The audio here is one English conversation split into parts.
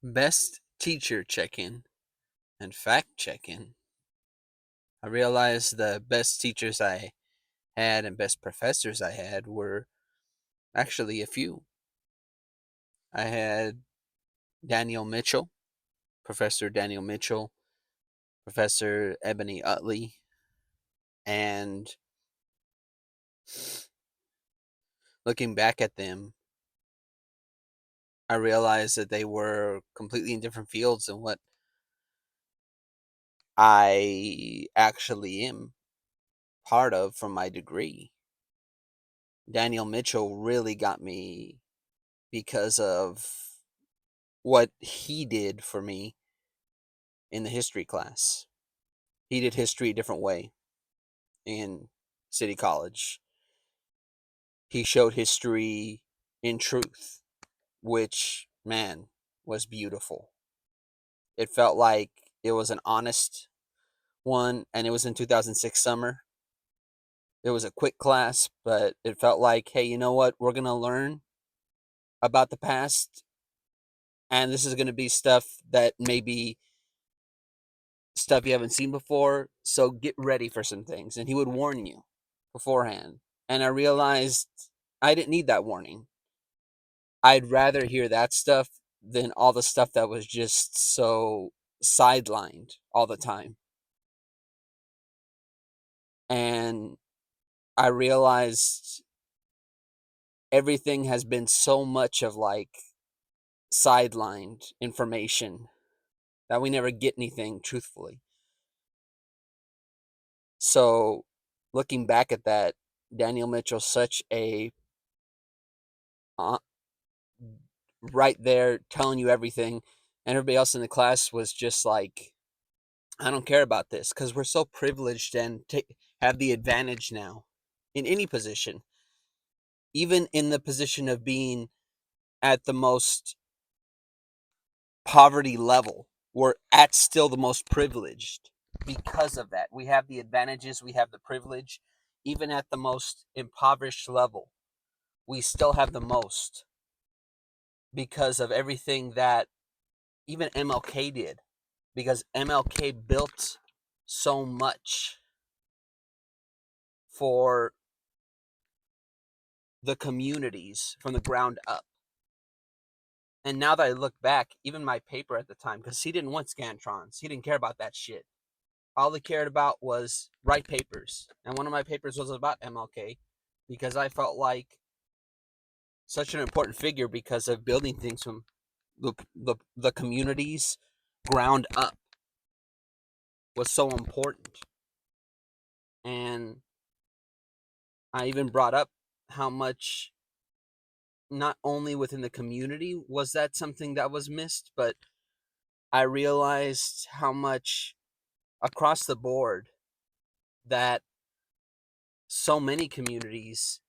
Best teacher check-in and fact check-in. I realized the best teachers I had and best professors I had were actually a few. I had Daniel Mitchell, Professor Daniel Mitchell, Professor Ebony Utley, and looking back at them, I realized that they were completely in different fields than what I actually am part of from my degree. Daniel Mitchell really got me because of what he did for me in the history class. He did history a different way in City College. He showed history in truth, which, man, was beautiful. It felt like it was an honest one, and it was in 2006 summer. It was a quick class, but it felt like, hey, you know what? We're going to learn about the past, and this is going to be stuff that maybe stuff you haven't seen before, so get ready for some things. And he would warn you beforehand. And I realized I didn't need that warning. I'd rather hear that stuff than all the stuff that was just so sidelined all the time. And I realized everything has been so much of like sidelined information that we never get anything truthfully. So looking back at that, Daniel Mitchell's such a uh, right there telling you everything, and everybody else in the class was just like, I don't care about this, because we're so privileged and have the advantage now in any position, even in the position of being at the most poverty level. We're at still the most privileged because of that. We have the advantages, we have the privilege, even at the most impoverished level. We still have the most because of everything that even MLK did, because MLK built so much for the communities from the ground up. And now that I look back, even my paper at the time, because he didn't want Scantrons, he didn't care about that shit. All he cared about was write papers. And one of my papers was about MLK because I felt like such an important figure because of building things from the communities ground up was so important. And I even brought up how much not only within the community was that something that was missed, but I realized how much across the board that so many communities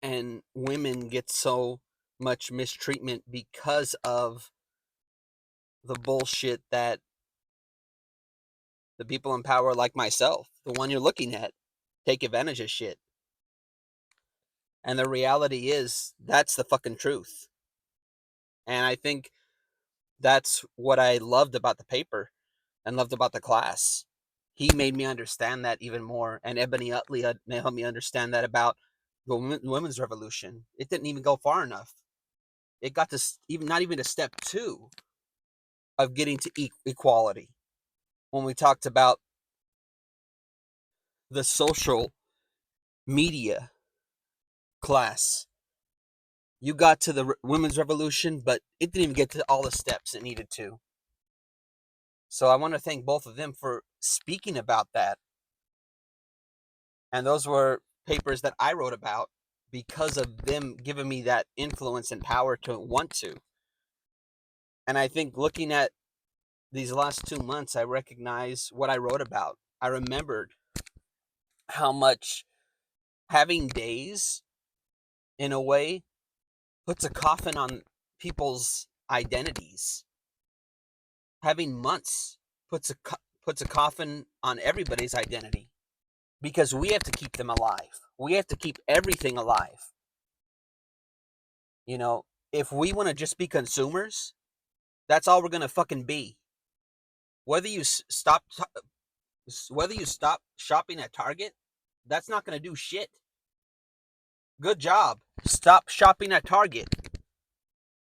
and women get so much mistreatment because of the bullshit that the people in power like myself, the one you're looking at, take advantage of shit. And the reality is that's the fucking truth. And I think that's what I loved about the paper and loved about the class. He made me understand that even more. And Ebony Utley helped me understand that about the women's revolution. It didn't even go far enough. It got to even not even to step two of getting to equality. When we talked about the social media class, you got to the women's revolution, but it didn't even get to all the steps it needed to. So I want to thank both of them for speaking about that. And those were papers that I wrote about because of them giving me that influence and power to want to. And I think looking at these last 2 months, I recognize what I wrote about. I remembered how much having days, in a way, puts a coffin on people's identities. Having months puts a coffin on everybody's identity because we have to keep them alive. We have to keep everything alive. You know, if we want to just be consumers, That's all we're gonna fucking be. Whether you stop shopping at Target, that's not gonna do shit. Good job. Stop shopping at Target.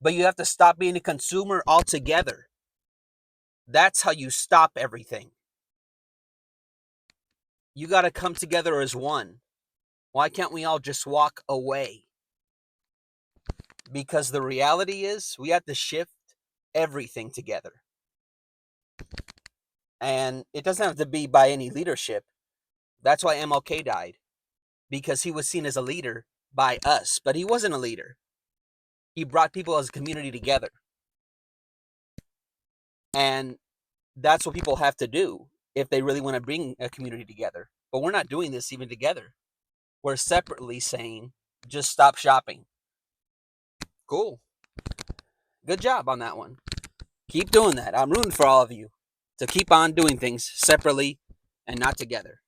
But you have to stop being a consumer altogether. That's how you stop everything. You got to come together as one. Why can't we all just walk away? Because the reality is we have to shift everything together. And it doesn't have to be by any leadership. That's why MLK died. Because he was seen as a leader by us. But he wasn't a leader. He brought people as a community together. And that's what people have to do if they really want to bring a community together. But we're not doing this even together. We're separately saying, just stop shopping. Cool. Good job on that one. Keep doing that. I'm rooting for all of you to keep on doing things separately and not together.